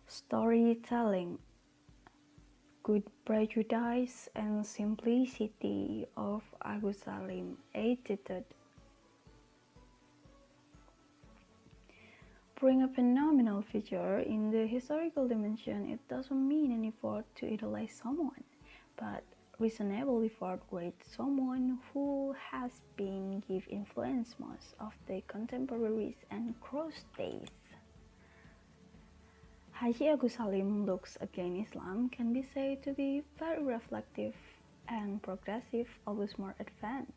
Storytelling, good prejudice and simplicity of Agus Salim attitude. Bring a phenomenal figure in the historical dimension. It doesn't mean any effort to idolize someone, but reasonable effort with someone who has been give influence most of the contemporaries and cross days. Haji Agus Salim looks against Islam can be said to be very reflective and progressive, always more advanced.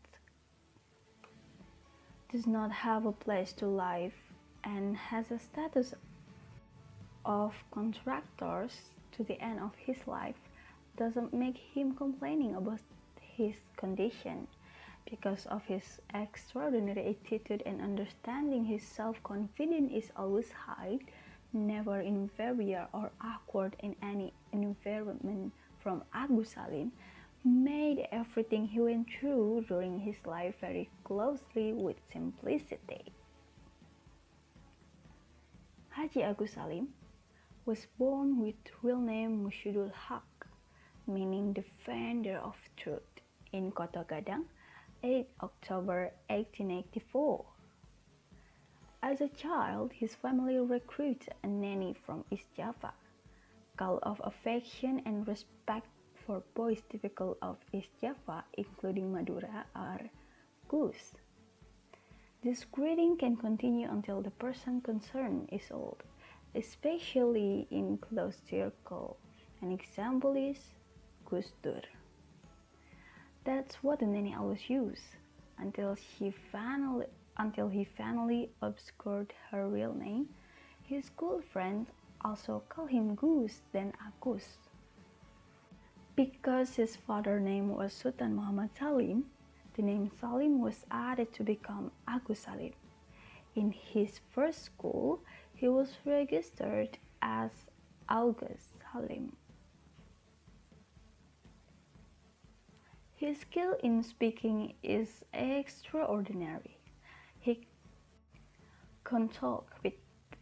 Does not have a place to live and has a status of contractors to the end of his life doesn't make him complaining about his condition. Because of his extraordinary attitude and understanding, his self-confidence is always high, never inferior or awkward in any environment. From Agus Salim made everything he went through during his life very closely with simplicity. Haji Agus Salim was born with real name Mushidul Haq, meaning defender of truth, in Kota Gadang, 8 October 1884. As a child, his family recruited a nanny from East Java. Call of affection and respect for boys typical of East Java, including Madura, are Gus. This greeting can continue until the person concerned is old, especially in close circle. An example is Gus Dur. That's what the nanny always used until he finally obscured her real name. His school friends also call him Gus then Agus. Because his father's name was Sultan Muhammad Salim, the name Salim was added to become Agus Salim. In his first school, he was registered as Agus Salim. His skill in speaking is extraordinary. He can talk with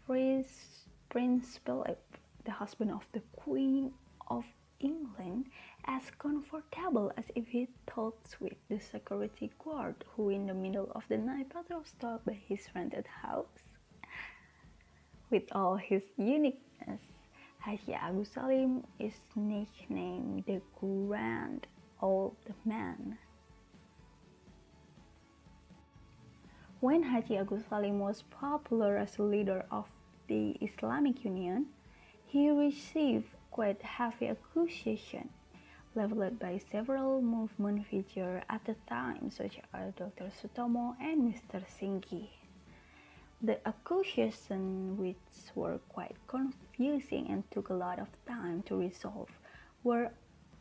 Prince Philip, the husband of the Queen of England, as comfortable as if he talks with the security guard who in the middle of the night patrol stopped by his rented house. With all his uniqueness, Haji Agus Salim is nicknamed the Grand Old Man. When Haji Agus Salim was popular as a leader of the Islamic Union, he received quite heavy accusation leveled by several movement figures at the time, such as Dr. Sutomo and Mr. Singhi. The accusations, which were quite confusing and took a lot of time to resolve, were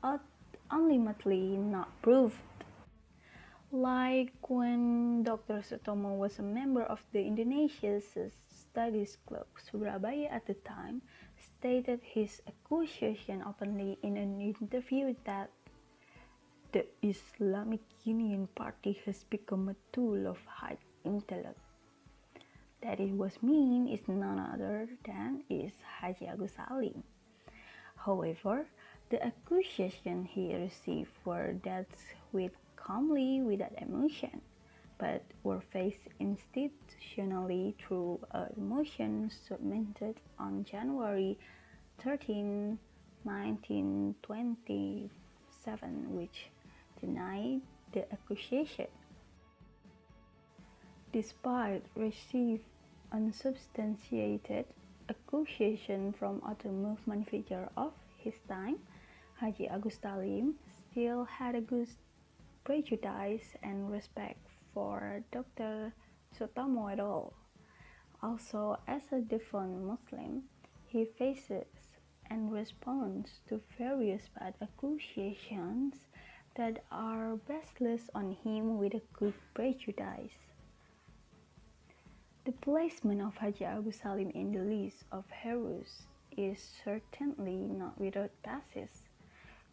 ultimately not proved. Like when Dr. Sutomo was a member of the Indonesian Studies Club Surabaya at the time, stated his accusation openly in an interview that the Islamic Union Party has become a tool of high intellect. That it was mean is none other than is Haji Agus Salim. However, the accusation he received were dealt with calmly without emotion, but were faced institutionally through a motion submitted on January 13, 1927, which denied the accusation. Despite receiving unsubstantiated accusation from other movement figures of his time, Haji Agus Salim still had a good prejudice and respect for Dr. Sutomo at all. Also, as a devout Muslim, he faces and responds to various bad accusations that are baseless on him with a good prejudice. The placement of Haji Agus Salim in the list of heroes is certainly not without basis,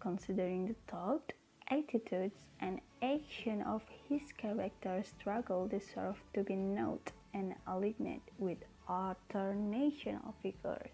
considering the thought, attitudes, and action of his character struggle deserve to be noted and aligned with other national figures.